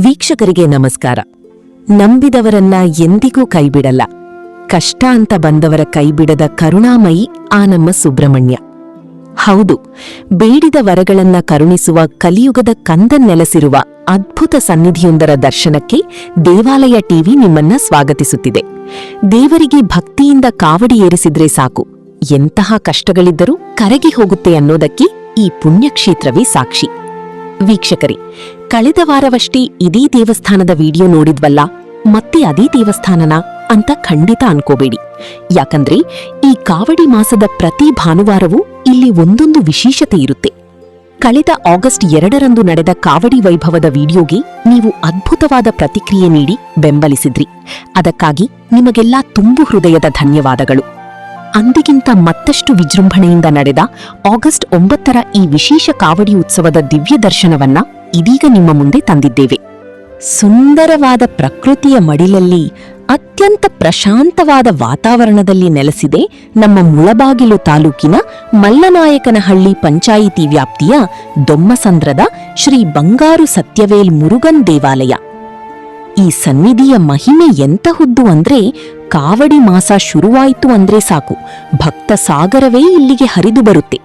ವೀಕ್ಷಕರಿಗೆ ನಮಸ್ಕಾರ. ನಂಬಿದವರನ್ನ ಎಂದಿಗೂ ಕೈಬಿಡಲ್ಲ. ಕಷ್ಟ ಅಂತ ಬಂದವರ ಕೈಬಿಡದ ಕರುಣಾಮಯಿ ಆ ನಮ್ಮ ಸುಬ್ರಹ್ಮಣ್ಯ. ಹೌದು, ಬೇಡಿದ ವರಗಳನ್ನ ಕರುಣಿಸುವ ಕಲಿಯುಗದ ಕಂದನ್ನೆಲೆಸಿರುವ ಅದ್ಭುತ ಸನ್ನಿಧಿಯೊಂದರ ದರ್ಶನಕ್ಕೆ ದೇವಾಲಯ ಟಿವಿ ನಿಮ್ಮನ್ನ ಸ್ವಾಗತಿಸುತ್ತಿದೆ. ದೇವರಿಗೆ ಭಕ್ತಿಯಿಂದ ಕಾವಡಿ ಏರಿಸಿದ್ರೆ ಸಾಕು, ಎಂತಹ ಕಷ್ಟಗಳಿದ್ದರೂ ಕರಗಿ ಹೋಗುತ್ತೆ ಅನ್ನೋದಕ್ಕೆ ಈ ಪುಣ್ಯಕ್ಷೇತ್ರವೇ ಸಾಕ್ಷಿ. ವೀಕ್ಷಕರೇ, ಕಳೆದ ವಾರವಷ್ಟೇ ಇದೇ ದೇವಸ್ಥಾನದ ವಿಡಿಯೋ ನೋಡಿದ್ವಲ್ಲ, ಮತ್ತೆ ಅದೇ ದೇವಸ್ಥಾನನಾ ಅಂತ ಖಂಡಿತ ಅನ್ಕೋಬೇಡಿ. ಯಾಕಂದ್ರೆ ಈ ಕಾವಡಿ ಮಾಸದ ಪ್ರತಿ ಭಾನುವಾರವೂ ಇಲ್ಲಿ ಒಂದೊಂದು ವಿಶೇಷತೆ ಇರುತ್ತೆ. ಕಳೆದ ಆಗಸ್ಟ್ 2ರಂದು ನಡೆದ ಕಾವಡಿ ವೈಭವದ ವಿಡಿಯೋಗೆ ನೀವು ಅದ್ಭುತವಾದ ಪ್ರತಿಕ್ರಿಯೆ ನೀಡಿ ಬೆಂಬಲಿಸಿದ್ರಿ. ಅದಕ್ಕಾಗಿ ನಿಮಗೆಲ್ಲಾ ತುಂಬು ಹೃದಯದ ಧನ್ಯವಾದಗಳು. ಅಂದಿಗಿಂತ ಮತ್ತಷ್ಟು ವಿಜೃಂಭಣೆಯಿಂದ ನಡೆದ ಆಗಸ್ಟ್ 9ರ ಈ ವಿಶೇಷ ಕಾವಡಿ ಉತ್ಸವದ ದಿವ್ಯ ದರ್ಶನವನ್ನ ಇದೀಗ ನಿಮ್ಮ ಮುಂದೆ ತಂದಿದ್ದೇವೆ. ಸುಂದರವಾದ ಪ್ರಕೃತಿಯ ಮಡಿಲಲ್ಲಿ ಅತ್ಯಂತ ಪ್ರಶಾಂತವಾದ ವಾತಾವರಣದಲ್ಲಿ ನೆಲೆಸಿದೆ ನಮ್ಮ ಮುಳಬಾಗಿಲು ತಾಲೂಕಿನ ಮಲ್ಲನಾಯಕನಹಳ್ಳಿ ಪಂಚಾಯಿತಿ ವ್ಯಾಪ್ತಿಯ ದೊಮ್ಮಸಂದ್ರದ ಶ್ರೀ ಬಂಗಾರು ಸತ್ಯವೇಲ್ ಮುರುಗನ್ ದೇವಾಲಯ. ಈ ಸನ್ನಿಧಿಯ ಮಹಿಮೆ ಎಂತಹುದ್ದು ಅಂದ್ರೆ, ಕಾವಡಿ ಮಾಸ ಶುರುವಾಯಿತು ಅಂದ್ರೆ ಸಾಕು, ಭಕ್ತ ಸಾಗರವೇ ಇಲ್ಲಿಗೆ ಹರಿದು ಬರುತ್ತೆ.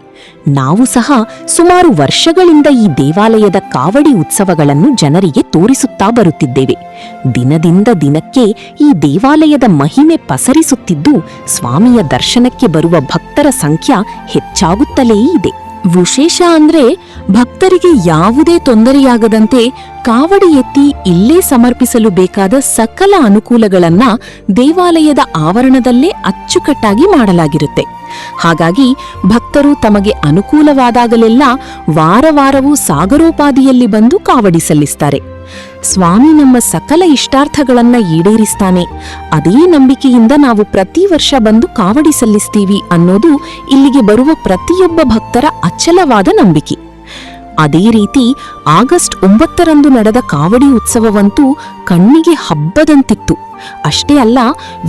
ನಾವು ಸಹ ಸುಮಾರು ವರ್ಷಗಳಿಂದ ಈ ದೇವಾಲಯದ ಕಾವಡಿ ಉತ್ಸವಗಳನ್ನು ಜನರಿಗೆ ತೋರಿಸುತ್ತಾ ಬರುತ್ತಿದ್ದೇವೆ. ದಿನದಿಂದ ದಿನಕ್ಕೆ ಈ ದೇವಾಲಯದ ಮಹಿಮೆ ಪಸರಿಸುತ್ತಿದ್ದು, ಸ್ವಾಮಿಯ ದರ್ಶನಕ್ಕೆ ಬರುವ ಭಕ್ತರ ಸಂಖ್ಯೆ ಹೆಚ್ಚಾಗುತ್ತಲೇ ಇದೆ. ವಿಶೇಷ ಅಂದ್ರೆ, ಭಕ್ತರಿಗೆ ಯಾವುದೇ ತೊಂದರೆಯಾಗದಂತೆ ಕಾವಡಿ ಎತ್ತಿ ಇಲ್ಲೇ ಸಮರ್ಪಿಸಲು ಬೇಕಾದ ಸಕಲ ಅನುಕೂಲಗಳನ್ನ ದೇವಾಲಯದ ಆವರಣದಲ್ಲೇ ಅಚ್ಚುಕಟ್ಟಾಗಿ ಮಾಡಲಾಗಿರುತ್ತೆ. ಹಾಗಾಗಿ ಭಕ್ತರು ತಮಗೆ ಅನುಕೂಲವಾದಾಗಲೆಲ್ಲ ವಾರವಾರವೂ ಸಾಗರೋಪಾದಿಯಲ್ಲಿ ಬಂದು ಕಾವಡಿ ಸಲ್ಲಿಸ್ತಾರೆ. ಸ್ವಾಮಿ ನಮ್ಮ ಸಕಲ ಇಷ್ಟಾರ್ಥಗಳನ್ನ ಈಡೇರಿಸ್ತಾನೆ, ಅದೇ ನಂಬಿಕೆಯಿಂದ ನಾವು ಪ್ರತಿ ವರ್ಷ ಬಂದು ಕಾವಡಿ ಸಲ್ಲಿಸ್ತೀವಿ ಅನ್ನೋದು ಇಲ್ಲಿಗೆ ಬರುವ ಪ್ರತಿಯೊಬ್ಬ ಭಕ್ತರ ಅಚಲವಾದ ನಂಬಿಕೆ. ಅದೇ ರೀತಿ ಆಗಸ್ಟ್ 9ರಂದು ನಡೆದ ಕಾವಡಿ ಉತ್ಸವವಂತೂ ಕಣ್ಣಿಗೆ ಹಬ್ಬದಂತಿತ್ತು. ಅಷ್ಟೇ ಅಲ್ಲ,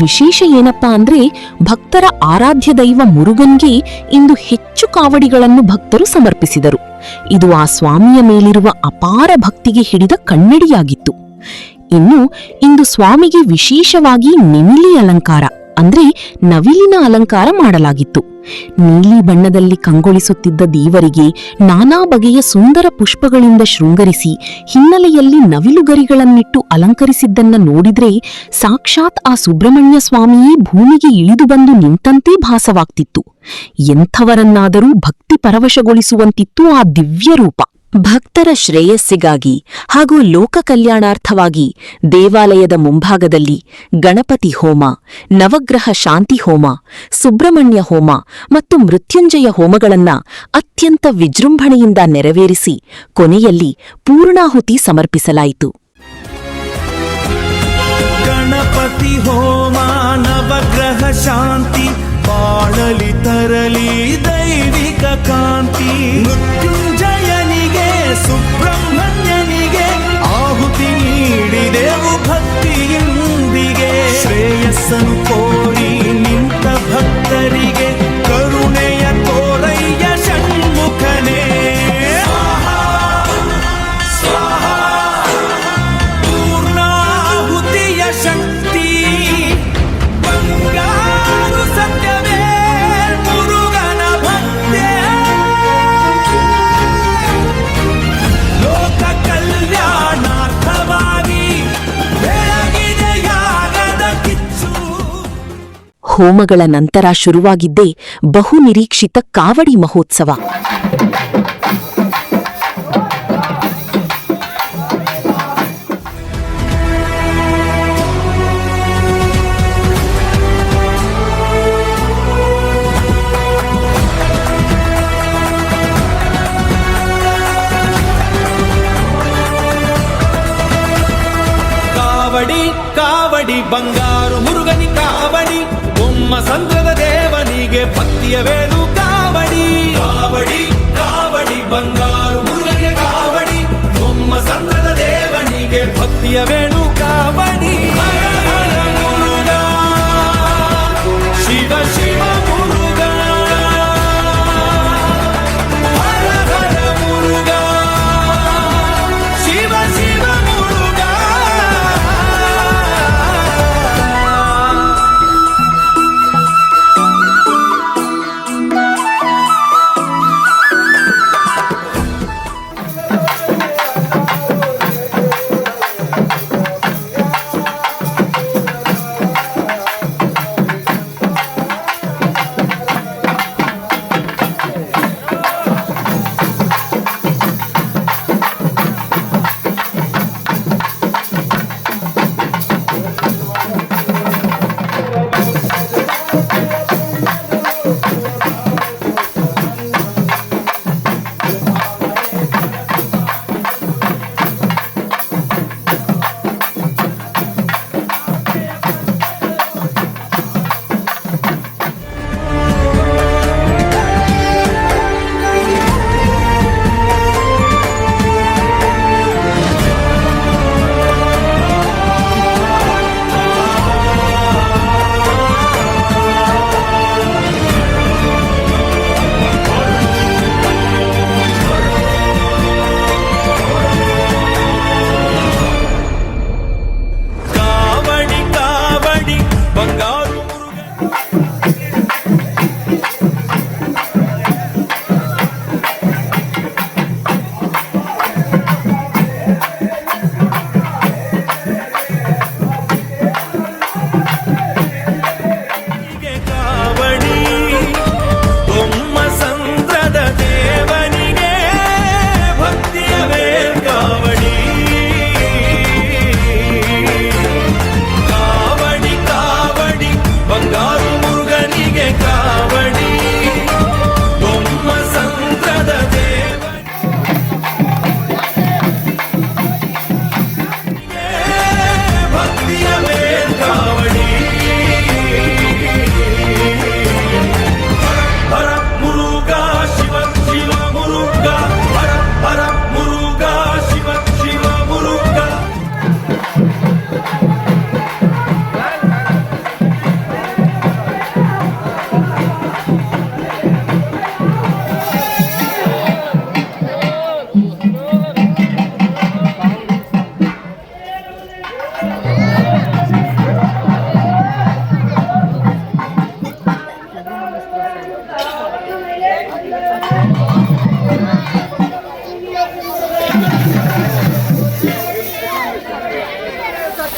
ವಿಶೇಷ ಏನಪ್ಪಾ ಅಂದ್ರೆ, ಭಕ್ತರ ಆರಾಧ್ಯ ದೈವ ಮುರುಗನ್ಗೆ ಇಂದು ಹೆಚ್ಚು ಕಾವಡಿಗಳನ್ನು ಭಕ್ತರು ಸಮರ್ಪಿಸಿದರು. ಇದು ಆ ಸ್ವಾಮಿಯ ಮೇಲಿರುವ ಅಪಾರ ಭಕ್ತಿಗೆ ಹಿಡಿದ ಕನ್ನಡಿಯಾಗಿತ್ತು. ಇನ್ನು ಇಂದು ಸ್ವಾಮಿಗೆ ವಿಶೇಷವಾಗಿ ನಿಮಿಲಿ ಅಲಂಕಾರ ಅಂದ್ರೆ ನವಿಲಿನ ಅಲಂಕಾರ ಮಾಡಲಾಗಿತ್ತು. ನೀಲಿ ಬಣ್ಣದಲ್ಲಿ ಕಂಗೊಳಿಸುತ್ತಿದ್ದ ದೇವರಿಗೆ ನಾನಾ ಬಗೆಯ ಸುಂದರ ಪುಷ್ಪಗಳಿಂದ ಶೃಂಗರಿಸಿ ಹಿನ್ನೆಲೆಯಲ್ಲಿ ನವಿಲುಗರಿಗಳನ್ನಿಟ್ಟು ಅಲಂಕರಿಸಿದ್ದನ್ನ ನೋಡಿದ್ರೆ ಸಾಕ್ಷಾತ್ ಆ ಸುಬ್ರಹ್ಮಣ್ಯ ಸ್ವಾಮಿಯೇ ಭೂಮಿಗೆ ಇಳಿದು ಬಂದು ನಿಂತಂತೆ ಭಾಸವಾಗ್ತಿತ್ತು. ಎಂಥವರನ್ನಾದರೂ ಭಕ್ತಿ ಪರವಶಗೊಳಿಸುವಂತಿತ್ತು ಆ ದಿವ್ಯ ರೂಪ. ಭಕ್ತರ ಶ್ರೇಯಸ್ಸಿಗಾಗಿ ಹಾಗೂ ಲೋಕ ಕಲ್ಯಾಣಾರ್ಥವಾಗಿ ದೇವಾಲಯದ ಮುಂಭಾಗದಲ್ಲಿ ಗಣಪತಿ ಹೋಮ, ನವಗ್ರಹ ಶಾಂತಿ ಹೋಮ, ಸುಬ್ರಹ್ಮಣ್ಯ ಹೋಮ ಮತ್ತು ಮೃತ್ಯುಂಜಯ ಹೋಮಗಳನ್ನ ಅತ್ಯಂತ ವಿಜೃಂಭಣೆಯಿಂದ ನೆರವೇರಿಸಿ ಕೊನೆಯಲ್ಲಿ ಪೂರ್ಣಾಹುತಿ ಸಮರ್ಪಿಸಲಾಯಿತು. ಗಣಪತಿ ಹೋಮ, ನವಗ್ರಹ ಶಾಂತಿ, ಬಾಳಲಿ ತರಲಿ ದೈವಿಕ ಕಾಂತಿ, ಮೃತ್ಯುಂಜಯನಿಗೆ ಸುಬ್ರಹ್ಮಣ್ಯನಿಗೆ ಆಹುತಿ ನೀಡಿದೆವು ಭಕ್ತಿಯೊಂದಿಗೆ. ಶ್ರೇಯಸ್ಸನ್ನು ಕೋರಿ ನಿಂತ ಭಕ್ತರಿಗೆ ಕರುಣೆಯ ತೋರಯ್ಯ ಷಣ್ಮುಖನೇ. ಪೂರ್ಣಾಹುತಿಯ ಶಕ್ತಿ ಬಂಗಾರು ಸತ್ಯವೇಲ್ ಮುರುಗನ ಭಕ್ತೆ. ಲೋಕ ಕಲ್ಯಾಣಾರ್ಥವಾಗಿ ಬೆಳಗಿದೆಯಾಗದ ಕಿಚ್ಚು. ಹೋಮಗಳ ನಂತರ ಶುರುವಾಗಿದ್ದೇ ಬಹು ನಿರೀಕ್ಷಿತ ಕಾವಡಿ ಮಹೋತ್ಸವ. ಕಾವಡಿ ಕಾವಡಿ ಬಂಗಾರು ಮುರುಗನಿ ಕಾವಡಿ, ದೊಮ್ಮಸಂದ್ರದ ದೇವನಿಗೆ ಭಕ್ತಿಯ ವೇಣು ಕಾವಡಿ. ಕಾವಡಿ ಕಾವಡಿ ಬಂಗಾರು ಮುರುಗನಿಗೆ ಕಾವಡಿ, ದೊಮ್ಮಸಂದ್ರದ ದೇವನಿಗೆ ಭಕ್ತಿಯ ವೇಣು ಕಾವಡಿ. ಹರ ಹರ ಮುರುಗ, ಶಿವ ಶಿವ ಮುರುಗ, ಹರ ಹರ ಮುರುಗ, ಶಿವ ಶಿವ ಮುರುಗ.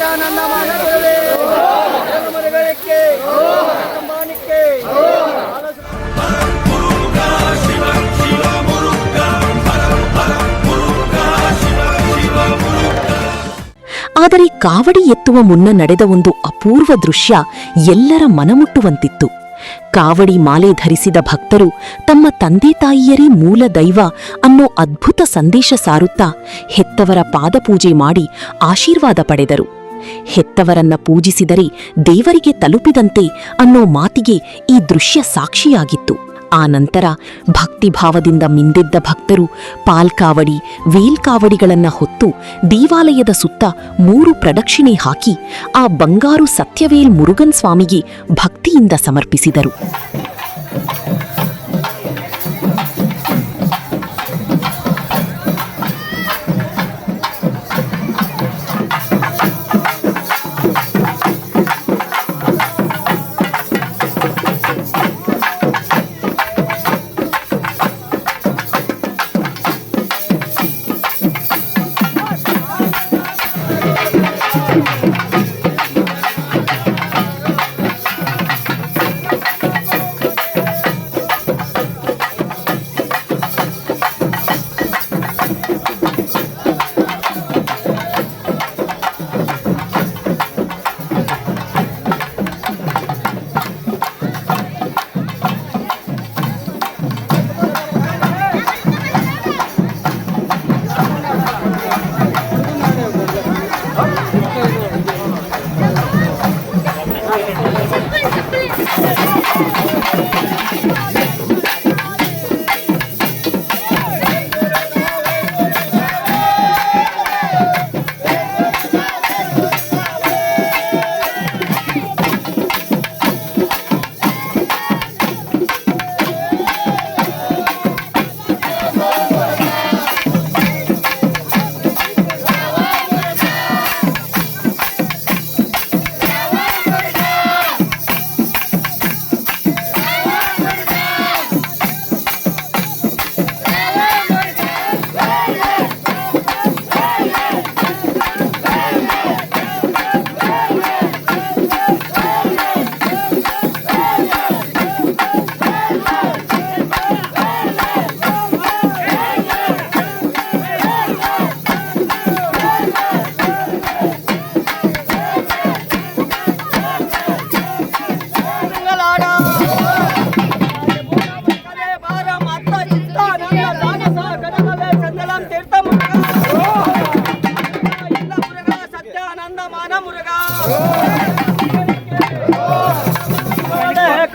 ಸತ್ಯಾನಂದಮಾನ ಗುರುವೇ ಮರಗಳಿಗೆ ಕಂಬಾನಿಕ್ಕೆ ಆದರೆ ಕಾವಡಿ ಎತ್ತುವ ಮುನ್ನ ನಡೆದ ಒಂದು ಅಪೂರ್ವ ದೃಶ್ಯ ಎಲ್ಲರ ಮನಮುಟ್ಟುವಂತಿತ್ತು. ಕಾವಡಿ ಮಾಲೆ ಧರಿಸಿದ ಭಕ್ತರು ತಮ್ಮ ತಂದೆ ತಾಯಿಯರೇ ಮೂಲ ದೈವ ಅನ್ನೋ ಅದ್ಭುತ ಸಂದೇಶ ಸಾರುತ್ತಾ ಹೆತ್ತವರ ಪಾದಪೂಜೆ ಮಾಡಿ ಆಶೀರ್ವಾದ ಪಡೆದರು. ಹೆತ್ತವರನ್ನ ಪೂಜಿಸಿದರೆ ದೇವರಿಗೆ ತಲುಪಿದಂತೆ ಅನ್ನೋ ಮಾತಿಗೆ ಈ ದೃಶ್ಯ ಸಾಕ್ಷಿಯಾಗಿತ್ತು. ಆ ನಂತರ ಭಕ್ತಿಭಾವದಿಂದ ಮಿಂದೆದ್ದ ಭಕ್ತರು ಪಾಲ್ಕಾವಡಿ ವೇಲ್ಕಾವಡಿಗಳನ್ನ ಹೊತ್ತು ದೇವಾಲಯದ ಸುತ್ತ 3 ಪ್ರದಕ್ಷಿಣೆ ಹಾಕಿ ಆ ಬಂಗಾರು ಸತ್ಯವೇಲ್ ಮುರುಗನ್ ಸ್ವಾಮಿಗೆ ಭಕ್ತಿಯಿಂದ ಸಮರ್ಪಿಸಿದರು.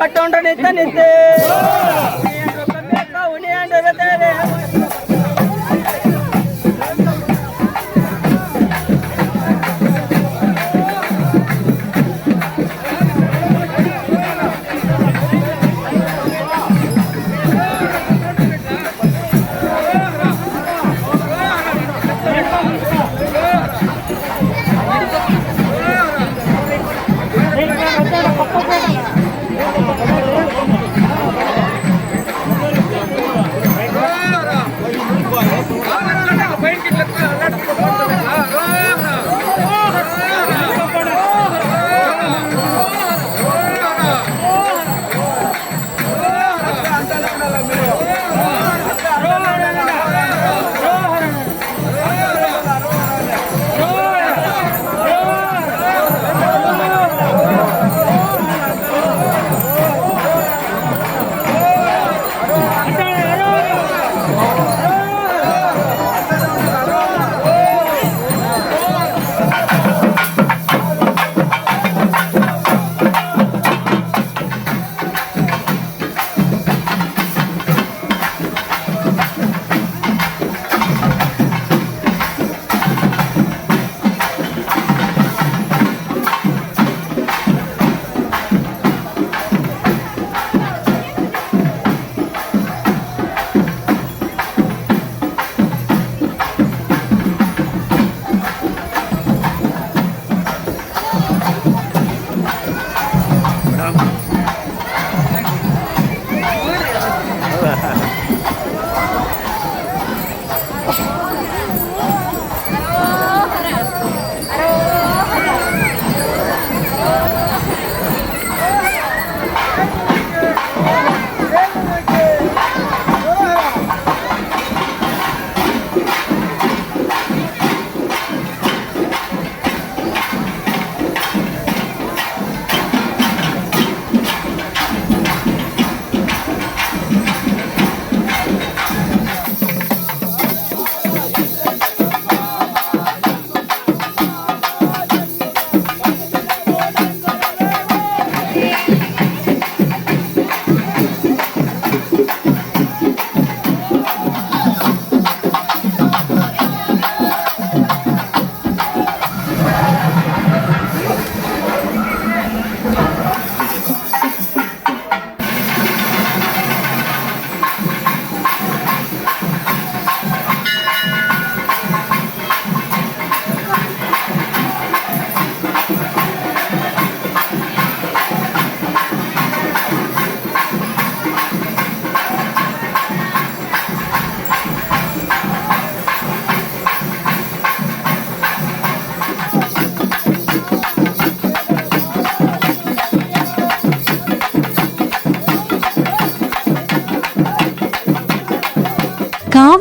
ಕಟ್ಟೊಂಡ ನಿಂತೆ ನಿಂತೆ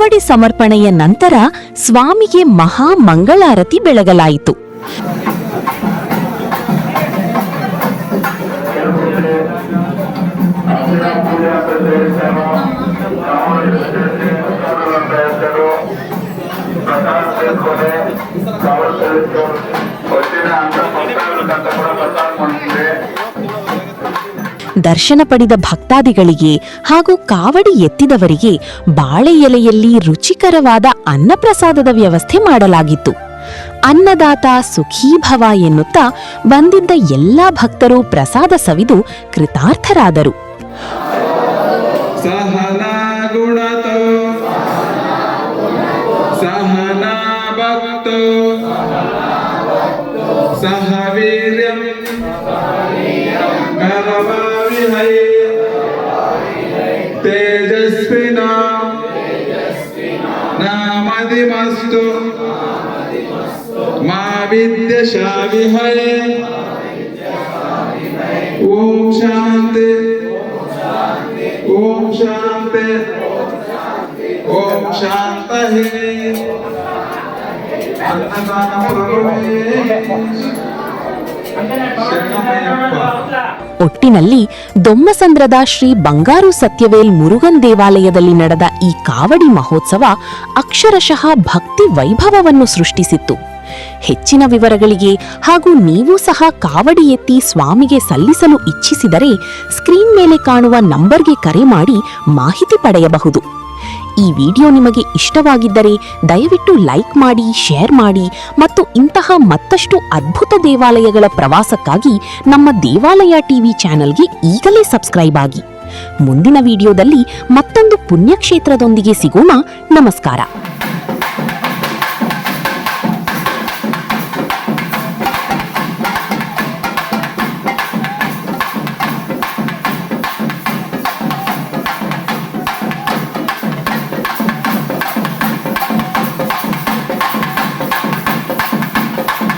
ಕಾವಡಿ ಸಮರ್ಪಣೆಯ ನಂತರ ಸ್ವಾಮಿಗೆ ಮಹಾ ಮಂಗಳಾರತಿ ಬೆಳಗಲಾಯಿತು. ದರ್ಶನ ಪಡೆದ ಭಕ್ತಾದಿಗಳಿಗೆ ಹಾಗೂ ಕಾವಡಿ ಎತ್ತಿದವರಿಗೆ ಬಾಳೆ ಎಲೆಯಲ್ಲಿ ರುಚಿಕರವಾದ ಅನ್ನಪ್ರಸಾದದ ವ್ಯವಸ್ಥೆ ಮಾಡಲಾಗಿತ್ತು. ಅನ್ನದಾತ ಸುಖೀಭವ ಎನ್ನುತ್ತಾ ಬಂದಿದ್ದ ಎಲ್ಲ ಭಕ್ತರು ಪ್ರಸಾದ ಸವಿದು ಕೃತಾರ್ಥರಾದರು. सहना गुणतो सहना भक्तो सह वीर्यं करवावहै तेजस्विना नामधिमस्तु मा विद्विषावहै ओम शांति ओम शांति ओम शांति ಒಟ್ಟಿನಲ್ಲಿ ದೊಮ್ಮಸಂದ್ರದ ಶ್ರೀ ಬಂಗಾರು ಸತ್ಯವೇಲ್ ಮುರುಗನ್ ದೇವಾಲಯದಲ್ಲಿ ನಡೆದ ಈ ಕಾವಡಿ ಮಹೋತ್ಸವ ಅಕ್ಷರಶಃ ಭಕ್ತಿ ವೈಭವವನ್ನು ಸೃಷ್ಟಿಸಿತ್ತು. ಹೆಚ್ಚಿನ ವಿವರಗಳಿಗೆ ಹಾಗೂ ನೀವು ಸಹ ಕಾವಡಿ ಎತ್ತಿ ಸ್ವಾಮಿಗೆ ಸಲ್ಲಿಸಲು ಇಚ್ಛಿಸಿದರೆ ಸ್ಕ್ರೀನ್ ಮೇಲೆ ಕಾಣುವ ನಂಬರ್ಗೆ ಕರೆ ಮಾಡಿ ಮಾಹಿತಿ ಪಡೆಯಬಹುದು. ಈ ವಿಡಿಯೋ ನಿಮಗೆ ಇಷ್ಟವಾಗಿದ್ದರೆ ದಯವಿಟ್ಟು ಲೈಕ್ ಮಾಡಿ, ಶೇರ್ ಮಾಡಿ ಮತ್ತು ಇಂತಹ ಮತ್ತಷ್ಟು ಅದ್ಭುತ ದೇವಾಲಯಗಳ ಪ್ರವಾಸಕ್ಕಾಗಿ ನಮ್ಮ ದೇವಾಲಯ ಟಿವಿ ಚಾನೆಲ್ಗೆ ಈಗಲೇ ಸಬ್ಸ್ಕ್ರೈಬ್ ಆಗಿ. ಮುಂದಿನ ವಿಡಿಯೋದಲ್ಲಿ ಮತ್ತೊಂದು ಪುಣ್ಯಕ್ಷೇತ್ರದೊಂದಿಗೆ ಸಿಗೋಣ. ನಮಸ್ಕಾರ.